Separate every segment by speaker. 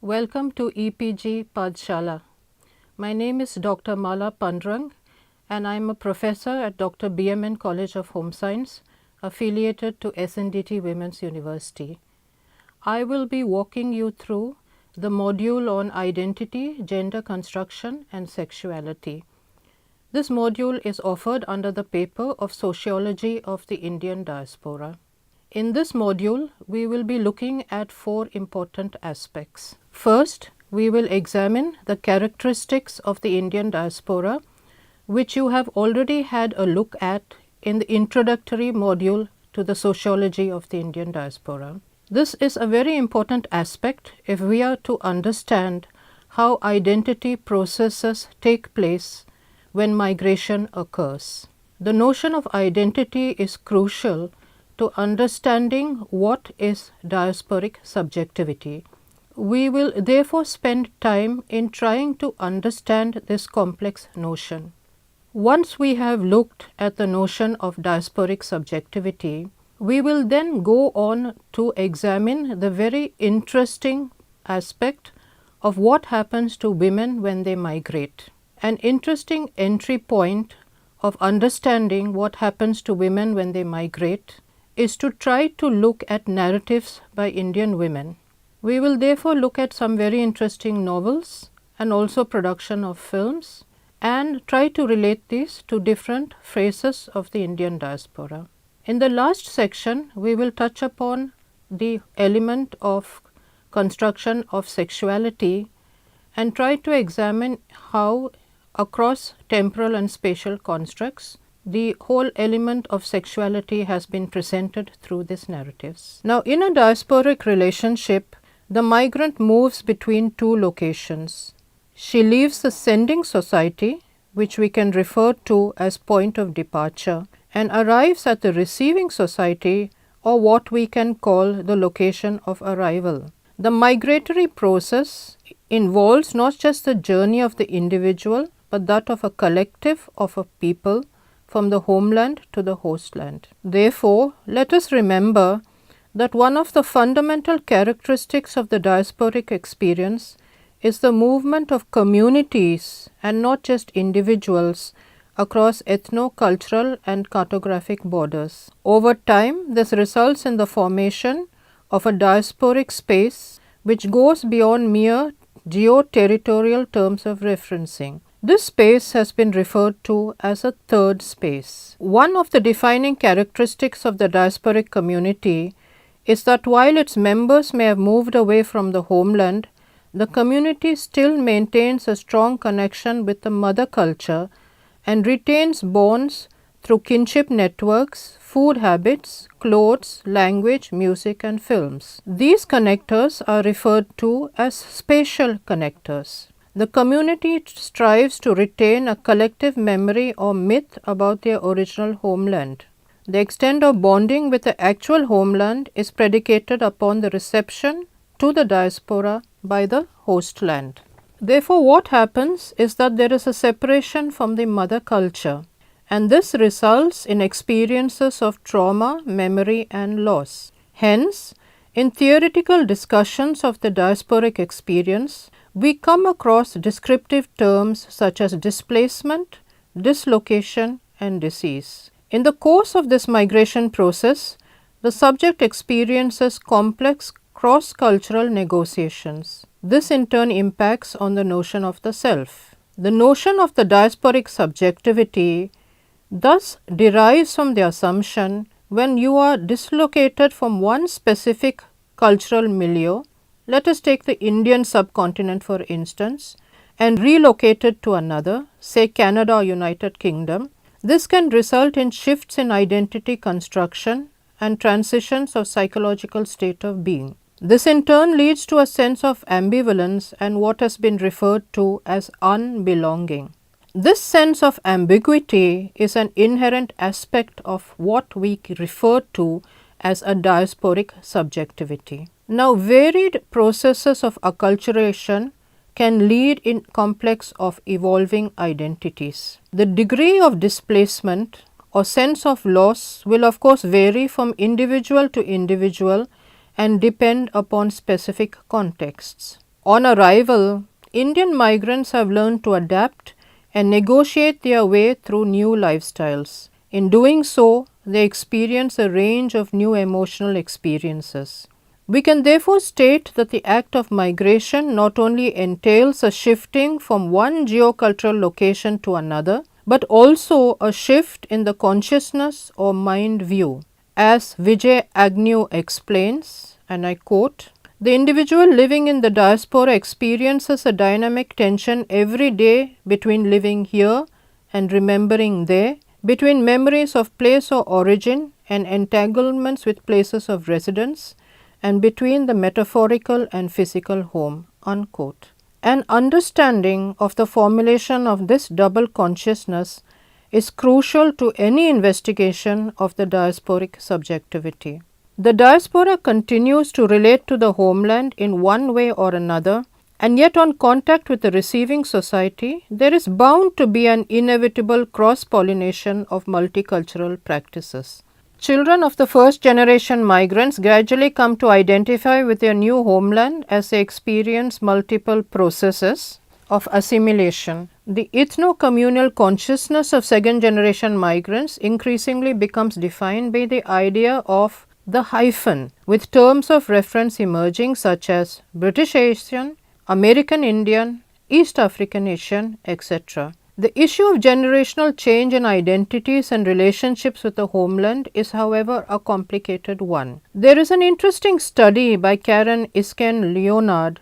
Speaker 1: Welcome to EPG Padhshala. My name is Dr. Mala Pandrang and I am a professor at Dr. BMN College of Home Science affiliated to SNDT Women's University. I will be walking you through the module on identity, gender construction and sexuality. This module is offered under the paper of Sociology of the Indian Diaspora. In this module, we will be looking at four important aspects. First, we will examine the characteristics of the Indian diaspora, which you have already had a look at in the introductory module to the Sociology of the Indian Diaspora. This is a very important aspect if we are to understand how identity processes take place when migration occurs. The notion of identity is crucial to understanding what is diasporic subjectivity. We will therefore spend time in trying to understand this complex notion. Once we have looked at the notion of diasporic subjectivity, we will then go on to examine the very interesting aspect of what happens to women when they migrate. An interesting entry point of understanding what happens to women when they migrate is to try to look at narratives by Indian women. We will therefore look at some very interesting novels and also production of films and try to relate these to different phases of the Indian diaspora. In the last section, we will touch upon the element of construction of sexuality and try to examine how across temporal and spatial constructs the whole element of sexuality has been presented through these narratives. Now, in a diasporic relationship, the migrant moves between two locations. She leaves the sending society, which we can refer to as point of departure, and arrives at the receiving society, or what we can call the location of arrival. The migratory process involves not just the journey of the individual, but that of a collective of a people from the homeland to the hostland. Therefore, let us remember that one of the fundamental characteristics of the diasporic experience is the movement of communities and not just individuals across ethno-cultural and cartographic borders. Over time, this results in the formation of a diasporic space which goes beyond mere geo-territorial terms of referencing. This space has been referred to as a third space. One of the defining characteristics of the diasporic community is that while its members may have moved away from the homeland, the community still maintains a strong connection with the mother culture and retains bonds through kinship networks, food habits, clothes, language, music and films. These connectors are referred to as spatial connectors. The community strives to retain a collective memory or myth about their original homeland. The extent of bonding with the actual homeland is predicated upon the reception to the diaspora by the host land. Therefore, what happens is that there is a separation from the mother culture, and this results in experiences of trauma, memory and loss. Hence, in theoretical discussions of the diasporic experience, we come across descriptive terms such as displacement, dislocation and disease. In the course of this migration process, the subject experiences complex cross-cultural negotiations. This in turn impacts on the notion of the self. The notion of the diasporic subjectivity thus derives from the assumption when you are dislocated from one specific cultural milieu, let us take the Indian subcontinent for instance, and relocated to another, say Canada or United Kingdom, this can result in shifts in identity construction and transitions of psychological state of being. This in turn leads to a sense of ambivalence and what has been referred to as unbelonging. This sense of ambiguity is an inherent aspect of what we refer to as a diasporic subjectivity. Now, varied processes of acculturation can lead in complex of evolving identities. The degree of displacement or sense of loss will of course vary from individual to individual and depend upon specific contexts. On arrival, Indian migrants have learned to adapt and negotiate their way through new lifestyles. In doing so, they experience a range of new emotional experiences. We can therefore state that the act of migration not only entails a shifting from one geocultural location to another, but also a shift in the consciousness or mind view. As Vijay Agnew explains, and I quote, "The individual living in the diaspora experiences a dynamic tension every day between living here and remembering there, between memories of place of origin and entanglements with places of residence, and between the metaphorical and physical home." Unquote. An understanding of the formulation of this double consciousness is crucial to any investigation of the diasporic subjectivity. The diaspora continues to relate to the homeland in one way or another, and yet on contact with the receiving society, there is bound to be an inevitable cross-pollination of multicultural practices. Children of the first generation migrants gradually come to identify with their new homeland as they experience multiple processes of assimilation. The ethno-communal consciousness of second generation migrants increasingly becomes defined by the idea of the hyphen, with terms of reference emerging such as British Asian, American Indian, East African Asian, etc. The issue of generational change in identities and relationships with the homeland is, however, a complicated one. There is an interesting study by Karen Isken-Leonard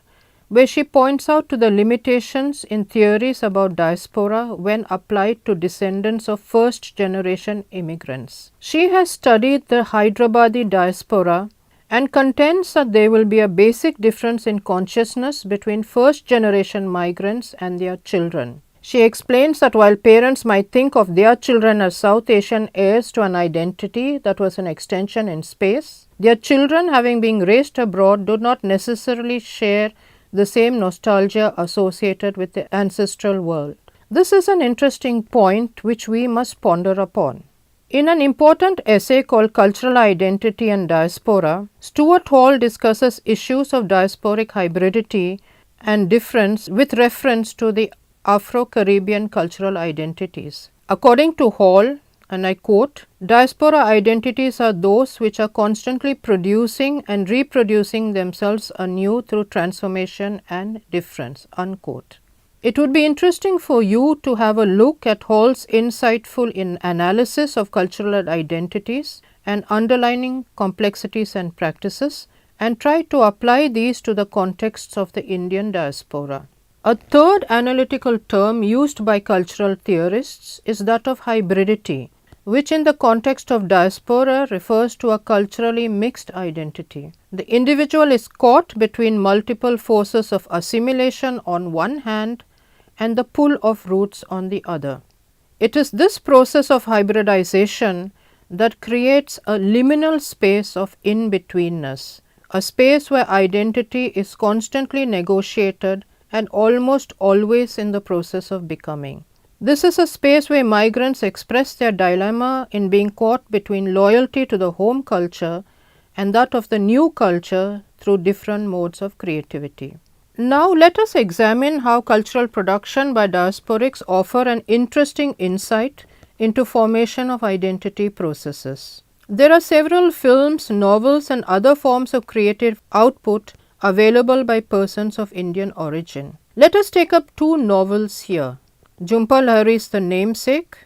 Speaker 1: where she points out to the limitations in theories about diaspora when applied to descendants of first generation immigrants. She has studied the Hyderabadi diaspora and contends that there will be a basic difference in consciousness between first generation migrants and their children. She explains that while parents might think of their children as South Asian heirs to an identity that was an extension in space, their children, having been raised abroad, do not necessarily share the same nostalgia associated with the ancestral world. This is an interesting point which we must ponder upon. In an important essay called Cultural Identity and Diaspora, Stuart Hall discusses issues of diasporic hybridity and difference with reference to the Afro-Caribbean cultural identities. According to Hall, and I quote, "Diaspora identities are those which are constantly producing and reproducing themselves anew through transformation and difference." Unquote. It would be interesting for you to have a look at Hall's insightful analysis of cultural identities and underlying complexities and practices, and try to apply these to the contexts of the Indian diaspora. A third analytical term used by cultural theorists is that of hybridity, which in the context of diaspora refers to a culturally mixed identity. The individual is caught between multiple forces of assimilation on one hand and the pull of roots on the other. It is this process of hybridization that creates a liminal space of in-betweenness, a space where identity is constantly negotiated and almost always in the process of becoming. This is a space where migrants express their dilemma in being caught between loyalty to the home culture and that of the new culture through different modes of creativity. Now let us examine how cultural production by diasporics offer an interesting insight into formation of identity processes. There are several films, novels and other forms of creative output available by persons of Indian origin. Let us take up two novels here, Jhumpa Lahari's The Namesake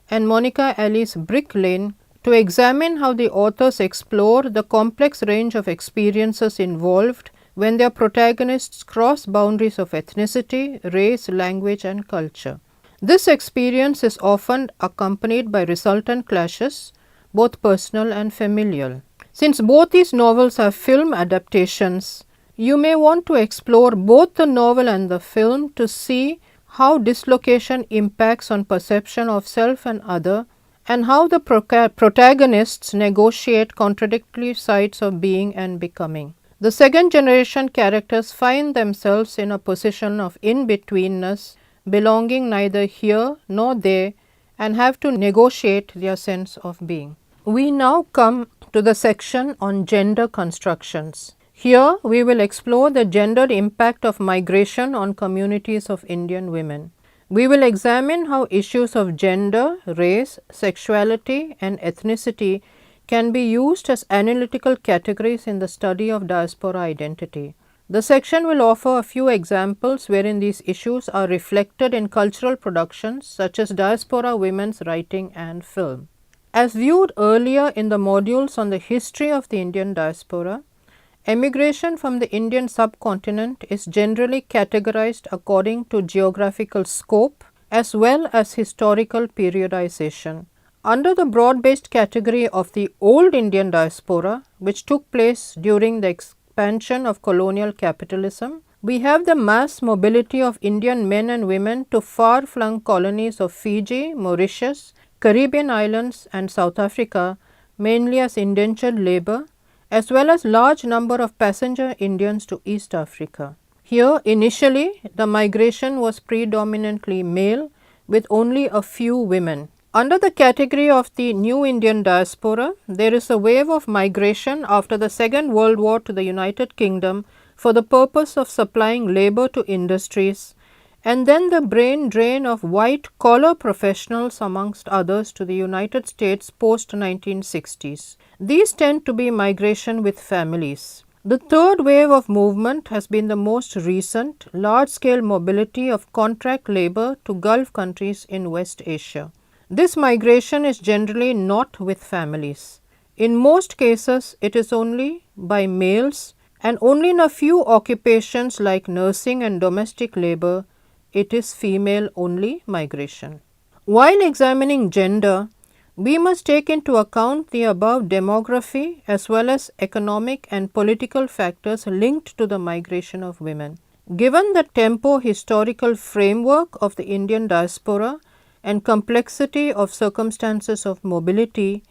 Speaker 1: and Monica Ali's Brick Lane, to examine how the authors explore the complex range of experiences involved when their protagonists cross boundaries of ethnicity, race, language and culture. This experience is often accompanied by resultant clashes, both personal and familial. Since both these novels are film adaptations, you may want to explore both the novel and the film to see how dislocation impacts on perception of self and other, and how the protagonists negotiate contradictory sides of being and becoming. The second generation characters find themselves in a position of in-betweenness, belonging neither here nor there, and have to negotiate their sense of being. We now come to the section on gender constructions. Here we will explore the gendered impact of migration on communities of Indian women. We will examine how issues of gender, race, sexuality and ethnicity can be used as analytical categories in the study of diaspora identity. The section will offer a few examples wherein these issues are reflected in cultural productions such as diaspora women's writing and film. As viewed earlier in the modules on the history of the Indian diaspora, emigration from the Indian subcontinent is generally categorized according to geographical scope as well as historical periodization. Under the broad-based category of the old Indian diaspora, which took place during the expansion of colonial capitalism, we have the mass mobility of Indian men and women to far-flung colonies of Fiji, Mauritius, Caribbean islands and South Africa, mainly as indentured labor, as well as large number of passenger Indians to East Africa. Here initially the migration was predominantly male with only a few women. Under the category of the new Indian diaspora, there is a wave of migration after the Second World War to the United Kingdom for the purpose of supplying labor to industries, and then the brain drain of white-collar professionals amongst others to the United States post-1960s. These tend to be migration with families. The third wave of movement has been the most recent, large-scale mobility of contract labor to Gulf countries in West Asia. This migration is generally not with families. In most cases, it is only by males, and only in a few occupations like nursing and domestic labor, it is female-only migration. While examining gender, we must take into account the above demography as well as economic and political factors linked to the migration of women. Given the tempo-historical framework of the Indian diaspora and complexity of circumstances of mobility,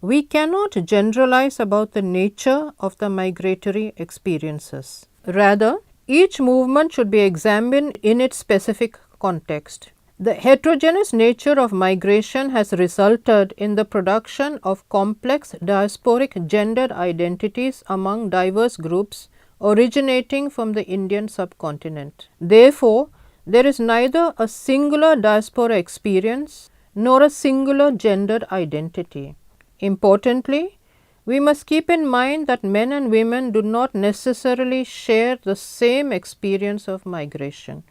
Speaker 1: we cannot generalize about the nature of the migratory experiences. Rather, each movement should be examined in its specific context. The heterogeneous nature of migration has resulted in the production of complex diasporic gendered identities among diverse groups originating from the Indian subcontinent. Therefore, there is neither a singular diaspora experience nor a singular gendered identity. Importantly, we must keep in mind that men and women do not necessarily share the same experience of migration.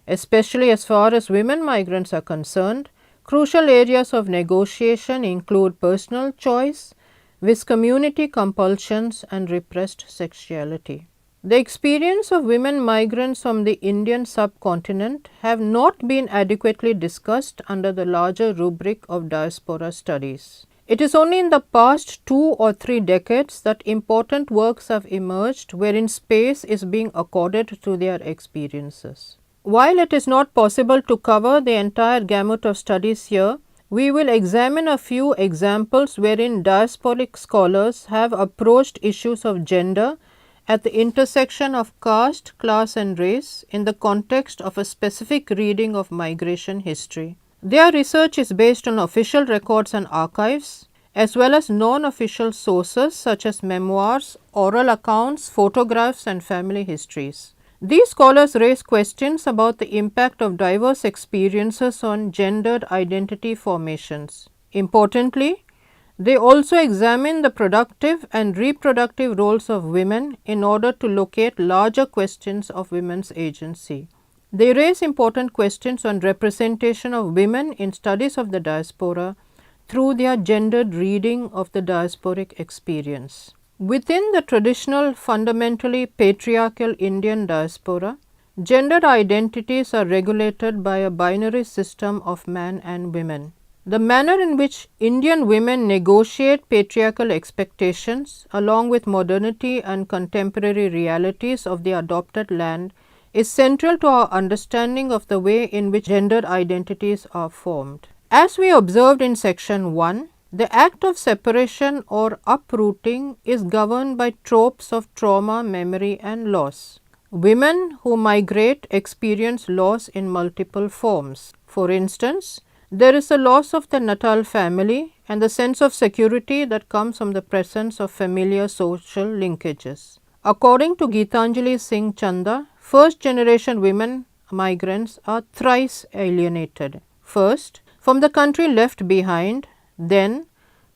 Speaker 1: Especially as far as women migrants are concerned, crucial areas of negotiation include personal choice, with community compulsions and repressed sexuality. The experience of women migrants from the Indian subcontinent have not been adequately discussed under the larger rubric of diaspora studies. It is only in the past 2 or 3 decades that important works have emerged wherein space is being accorded to their experiences. While it is not possible to cover the entire gamut of studies here, we will examine a few examples wherein diasporic scholars have approached issues of gender at the intersection of caste, class and race in the context of a specific reading of migration history. Their research is based on official records and archives, as well as non-official sources such as memoirs, oral accounts, photographs and family histories. These scholars raise questions about the impact of diverse experiences on gendered identity formations. Importantly, they also examine the productive and reproductive roles of women in order to locate larger questions of women's agency. They raise important questions on representation of women in studies of the diaspora through their gendered reading of the diasporic experience. Within the traditional fundamentally patriarchal Indian diaspora, gendered identities are regulated by a binary system of man and women. The manner in which Indian women negotiate patriarchal expectations along with modernity and contemporary realities of the adopted land is central to our understanding of the way in which gendered identities are formed. As we observed in section 1, the act of separation or uprooting is governed by tropes of trauma, memory and loss. Women who migrate experience loss in multiple forms. For instance, there is a loss of the natal family and the sense of security that comes from the presence of familiar social linkages. According to Geetanjali Singh Chanda, first generation women migrants are thrice alienated. First, from the country left behind, then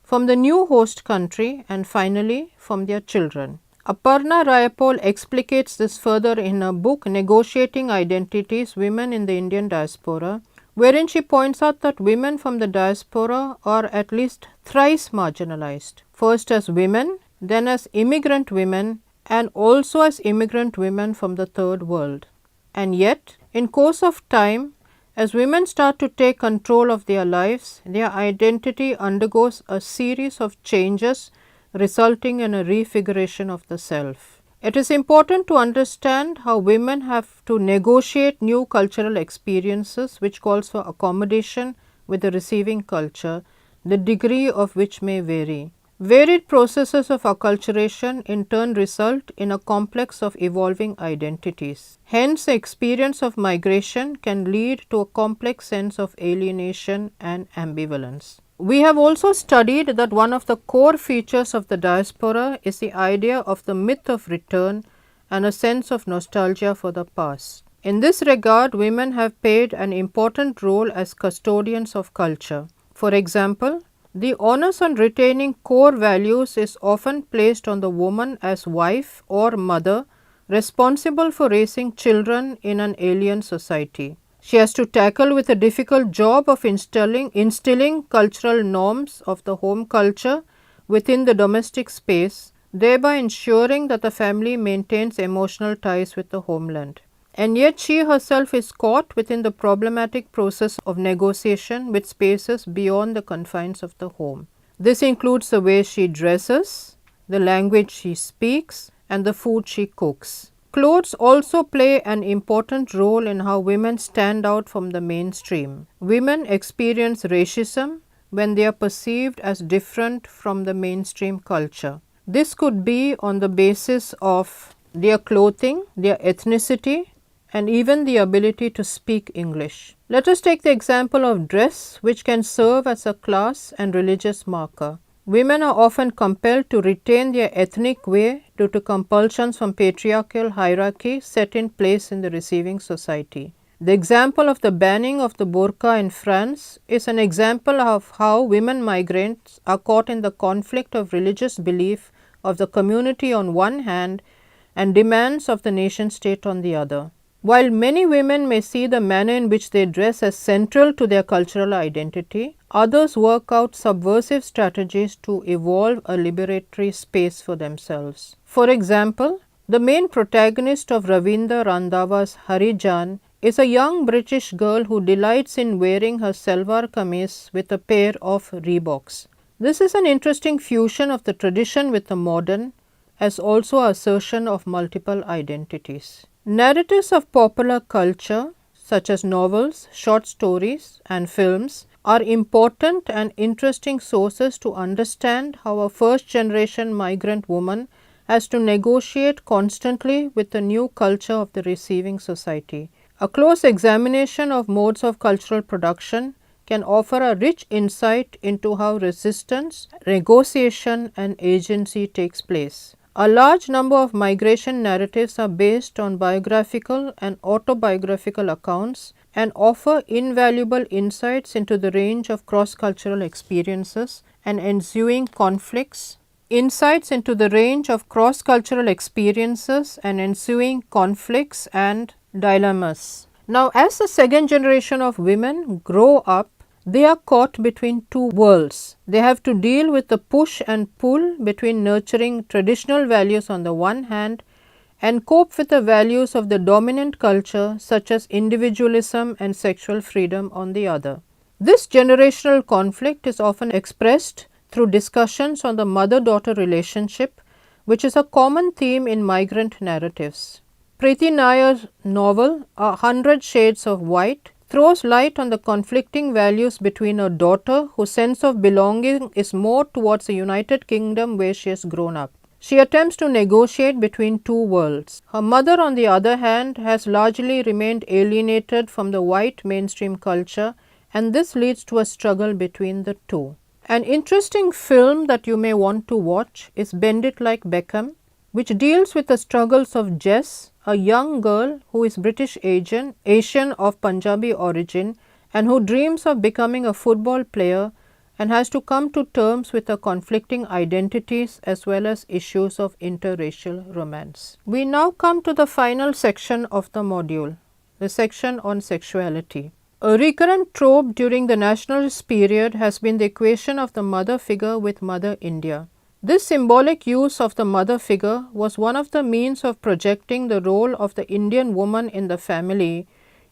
Speaker 1: from the new host country, and finally from their children. Aparna Rayapol explicates this further in her book Negotiating Identities, Women in the Indian Diaspora, wherein she points out that women from the diaspora are at least thrice marginalized, first as women, then as immigrant women, and also as immigrant women from the third world. And yet, in course of time, as women start to take control of their lives, their identity undergoes a series of changes resulting in a refiguration of the self. It is important to understand how women have to negotiate new cultural experiences, which calls for accommodation with the receiving culture, the degree of which may vary. Varied processes of acculturation in turn result in a complex of evolving identities. Hence, the experience of migration can lead to a complex sense of alienation and ambivalence. We have also studied that one of the core features of the diaspora is the idea of the myth of return and a sense of nostalgia for the past. In this regard, women have played an important role as custodians of culture. For example, the onus on retaining core values is often placed on the woman as wife or mother responsible for raising children in an alien society. She has to tackle with a difficult job of instilling cultural norms of the home culture within the domestic space, thereby ensuring that the family maintains emotional ties with the homeland. And yet she herself is caught within the problematic process of negotiation with spaces beyond the confines of the home. This includes the way she dresses, the language she speaks, and the food she cooks. Clothes also play an important role in how women stand out from the mainstream. Women experience racism when they are perceived as different from the mainstream culture. This could be on the basis of their clothing, their ethnicity, and even the ability to speak English. Let us take the example of dress, which can serve as a class and religious marker. Women are often compelled to retain their ethnic way due to compulsions from patriarchal hierarchy set in place in the receiving society. The example of the banning of the burqa in France is an example of how women migrants are caught in the conflict of religious belief of the community on one hand and demands of the nation state on the other. While many women may see the manner in which they dress as central to their cultural identity, others work out subversive strategies to evolve a liberatory space for themselves. For example, the main protagonist of Ravinder Randhawa's Harijan is a young British girl who delights in wearing her salwar kameez with a pair of Reeboks. This is an interesting fusion of the tradition with the modern, as also assertion of multiple identities. Narratives of popular culture, such as novels, short stories, and films, are important and interesting sources to understand how a first generation migrant woman has to negotiate constantly with the new culture of the receiving society. A close examination of modes of cultural production can offer a rich insight into how resistance, negotiation, and agency takes place. A large number of migration narratives are based on biographical and autobiographical accounts and offer invaluable insights into the range of cross-cultural experiences and ensuing conflicts. Insights into the range of cross-cultural experiences and ensuing conflicts and dilemmas. Now, as the second generation of women grow up, they are caught between two worlds. They have to deal with the push and pull between nurturing traditional values on the one hand and cope with the values of the dominant culture such as individualism and sexual freedom on the other. This generational conflict is often expressed through discussions on the mother-daughter relationship, which is a common theme in migrant narratives. Preeti Nayar's novel, 100 Shades of White, throws light on the conflicting values between a daughter whose sense of belonging is more towards the United Kingdom where she has grown up. She attempts to negotiate between two worlds. Her mother, on the other hand, has largely remained alienated from the white mainstream culture, and this leads to a struggle between the two. An interesting film that you may want to watch is Bend It Like Beckham. which deals with the struggles of Jess, a young girl who is British Asian of Punjabi origin and who dreams of becoming a football player and has to come to terms with her conflicting identities as well as issues of interracial romance. We now come to the final section of the module, the section on sexuality. A recurrent trope during the nationalist period has been the equation of the mother figure with Mother India. This symbolic use of the mother figure was one of the means of projecting the role of the Indian woman in the family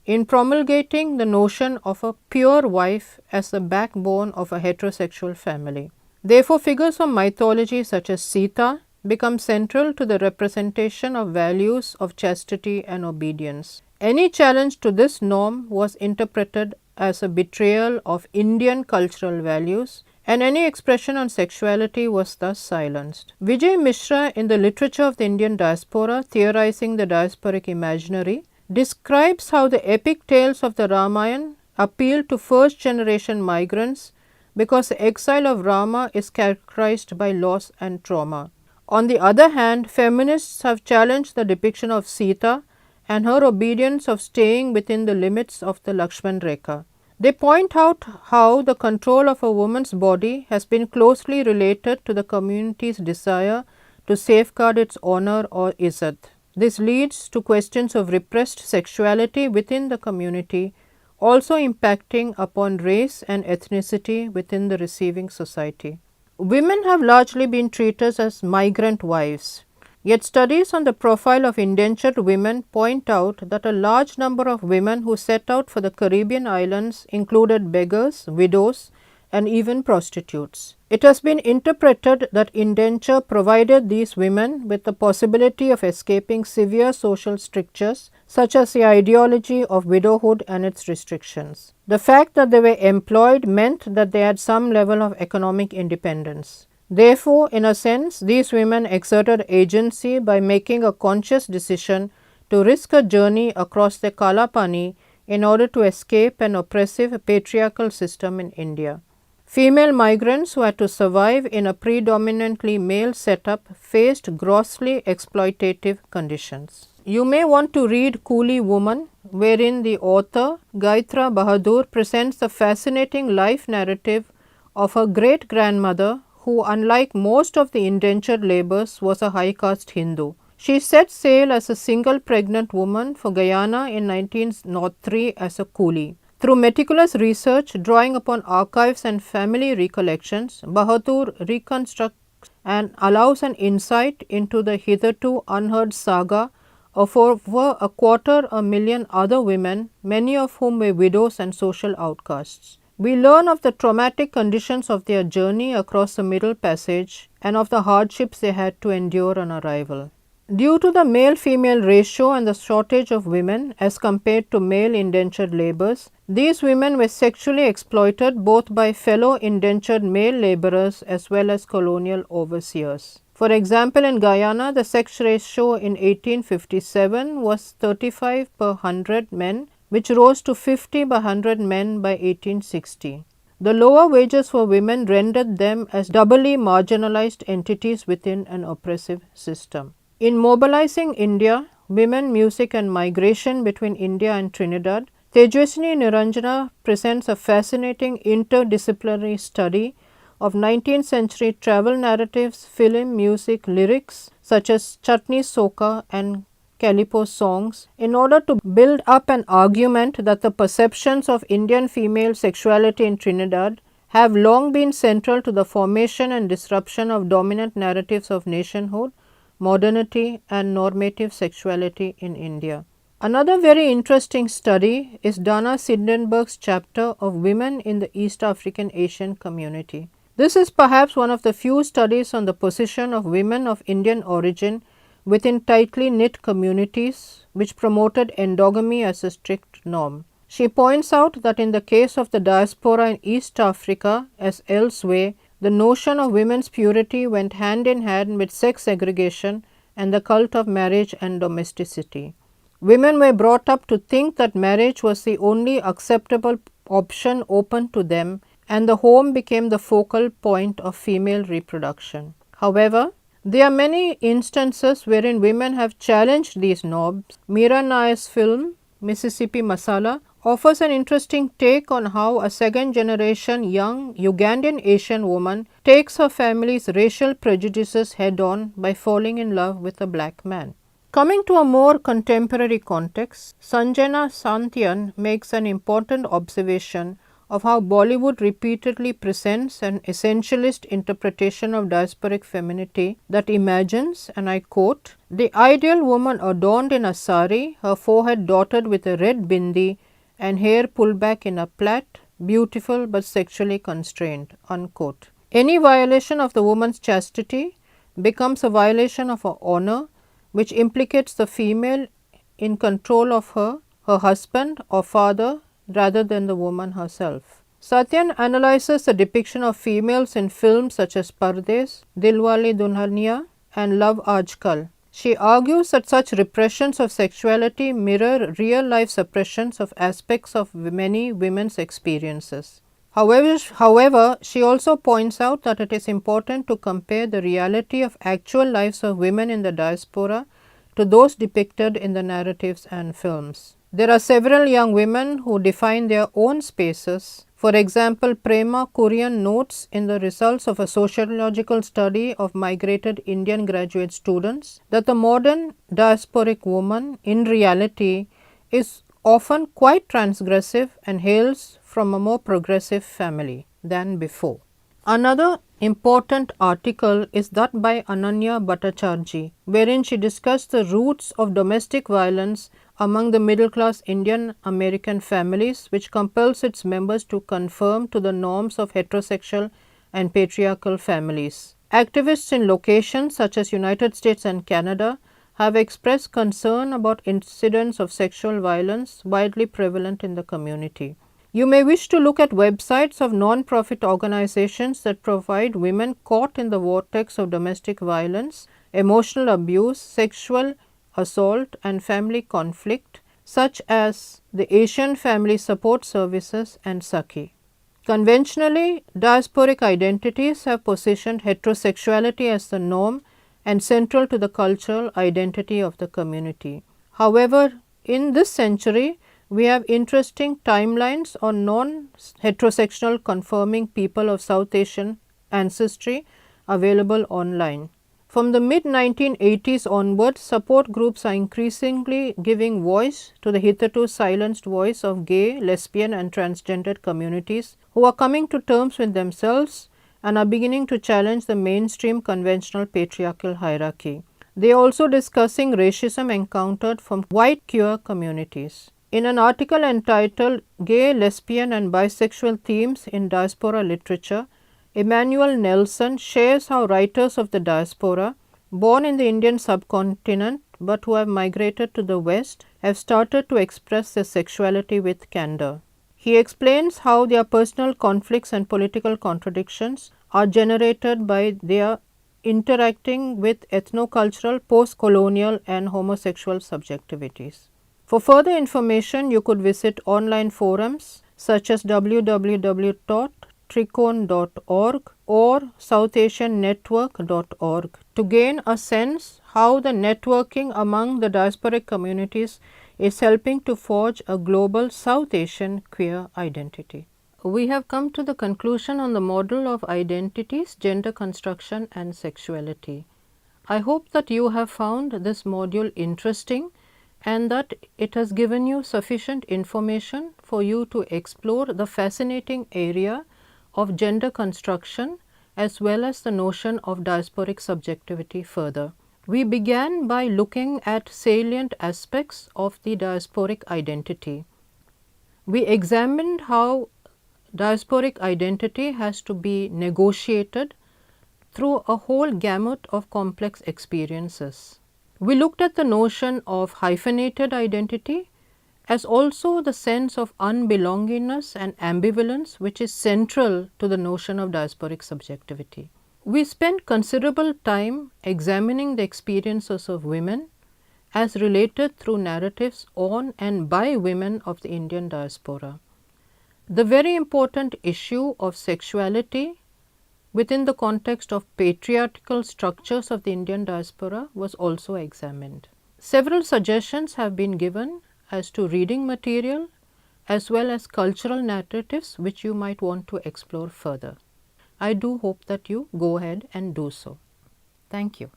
Speaker 1: in promulgating the notion of a pure wife as the backbone of a heterosexual family. Therefore, figures of mythology such as Sita become central to the representation of values of chastity and obedience. Any challenge to this norm was interpreted as a betrayal of Indian cultural values, and any expression on sexuality was thus silenced. Vijay Mishra, in the Literature of the Indian Diaspora, theorizing the diasporic imaginary, describes how the epic tales of the Ramayana appeal to first generation migrants because the exile of Rama is characterized by loss and trauma. On the other hand, feminists have challenged the depiction of Sita and her obedience of staying within the limits of the Lakshman Rekha. They point out how the control of a woman's body has been closely related to the community's desire to safeguard its honor or izzat. This leads to questions of repressed sexuality within the community, also impacting upon race and ethnicity within the receiving society. Women have largely been treated as migrant wives. Yet studies on the profile of indentured women point out that a large number of women who set out for the Caribbean islands included beggars, widows, and even prostitutes. It has been interpreted that indenture provided these women with the possibility of escaping severe social strictures such as the ideology of widowhood and its restrictions. The fact that they were employed meant that they had some level of economic independence. Therefore, in a sense, these women exerted agency by making a conscious decision to risk a journey across the Kalapani in order to escape an oppressive patriarchal system in India. Female migrants who had to survive in a predominantly male setup faced grossly exploitative conditions. You may want to read Coolie Woman, wherein the author Gayatri Bahadur presents the fascinating life narrative of her great-grandmother who, unlike most of the indentured labourers, was a high caste Hindu. She set sail as a single pregnant woman for Guyana in 1903 as a coolie. Through meticulous research, drawing upon archives and family recollections, Bahadur reconstructs and allows an insight into the hitherto unheard saga of over 250,000 other women, many of whom were widows and social outcasts. We learn of the traumatic conditions of their journey across the Middle Passage and of the hardships they had to endure on arrival. Due to the male-female ratio and the shortage of women as compared to male indentured labourers, these women were sexually exploited both by fellow indentured male labourers as well as colonial overseers. For example, in Guyana, the sex ratio in 1857 was 35 per 100 men, which rose to 50 per 100 men by 1860. The lower wages for women rendered them as doubly marginalized entities within an oppressive system. In Mobilizing India, Women, Music and Migration between India and Trinidad, Tejaswini Niranjana presents a fascinating interdisciplinary study of 19th century travel narratives, film, music, lyrics such as Chutney Soka and Calipo songs in order to build up an argument that the perceptions of Indian female sexuality in Trinidad have long been central to the formation and disruption of dominant narratives of nationhood, modernity and normative sexuality in India. Another very interesting study is Dana Sindenberg's chapter of Women in the East African Asian Community. This is perhaps one of the few studies on the position of women of Indian origin within tightly knit communities which promoted endogamy as a strict norm. She points out that in the case of the diaspora in East Africa as elsewhere, the notion of women's purity went hand in hand with sex segregation and the cult of marriage and domesticity. Women were brought up to think that marriage was the only acceptable option open to them, and the home became the focal point of female reproduction. However, There are many instances wherein women have challenged these norms. Meera Nair's film Mississippi Masala offers an interesting take on how a second generation young Ugandan Asian woman takes her family's racial prejudices head on by falling in love with a black man. Coming to a more contemporary context, Sanjana Santyan makes an important observation of how Bollywood repeatedly presents an essentialist interpretation of diasporic femininity that imagines, and I quote, the ideal woman adorned in a sari, her forehead dotted with a red bindi and hair pulled back in a plait, beautiful but sexually constrained, unquote. Any violation of the woman's chastity becomes a violation of her honor, which implicates the female in control of her husband or father rather than the woman herself. Satyan analyzes the depiction of females in films such as Pardes, Dilwale Dulhania and Love Aajkal. She argues that such repressions of sexuality mirror real life suppressions of aspects of many women's experiences. However, she also points out that it is important to compare the reality of actual lives of women in the diaspora to those depicted in the narratives and films. There are several young women who define their own spaces. For example, Prema Kurian notes in the results of a sociological study of migrated Indian graduate students that the modern diasporic woman in reality is often quite transgressive and hails from a more progressive family than before. Another important article is that by Ananya Bhattacharjee, wherein she discussed the roots of domestic violence among the middle class Indian American families, which compels its members to conform to the norms of heterosexual and patriarchal families. Activists in locations such as United States and Canada have expressed concern about incidents of sexual violence widely prevalent in the community. You may wish to look at websites of non-profit organizations that provide women caught in the vortex of domestic violence, emotional abuse, sexual assault and family conflict, such as the Asian Family Support Services and Saki. Conventionally, diasporic identities have positioned heterosexuality as the norm and central to the cultural identity of the community. However, in this century, we have interesting timelines on non-heterosexual conforming people of South Asian ancestry available online. From the mid-1980s onwards, support groups are increasingly giving voice to the hitherto silenced voice of gay, lesbian and transgendered communities who are coming to terms with themselves and are beginning to challenge the mainstream conventional patriarchal hierarchy. They are also discussing racism encountered from white queer communities. In an article entitled Gay, Lesbian and Bisexual Themes in Diaspora Literature, Emmanuel Nelson shares how writers of the diaspora, born in the Indian subcontinent but who have migrated to the West, have started to express their sexuality with candor. He explains how their personal conflicts and political contradictions are generated by their interacting with ethnocultural, post-colonial and homosexual subjectivities. For further information, you could visit online forums such as www.tricone.org or southasiannetwork.org to gain a sense how the networking among the diasporic communities is helping to forge a global South Asian queer identity. We have come to the conclusion on the model of identities, gender construction and sexuality. I hope that you have found this module interesting and that it has given you sufficient information for you to explore the fascinating area of gender construction as well as the notion of diasporic subjectivity further. We began by looking at salient aspects of the diasporic identity. We examined how diasporic identity has to be negotiated through a whole gamut of complex experiences. We looked at the notion of hyphenated identity as also the sense of unbelongingness and ambivalence which is central to the notion of diasporic subjectivity. We spent considerable time examining the experiences of women as related through narratives on and by women of the Indian diaspora. The very important issue of sexuality within the context of patriarchal structures of the Indian diaspora was also examined. Several suggestions have been given as to reading material as well as cultural narratives which you might want to explore further. I do hope that you go ahead and do so. Thank you.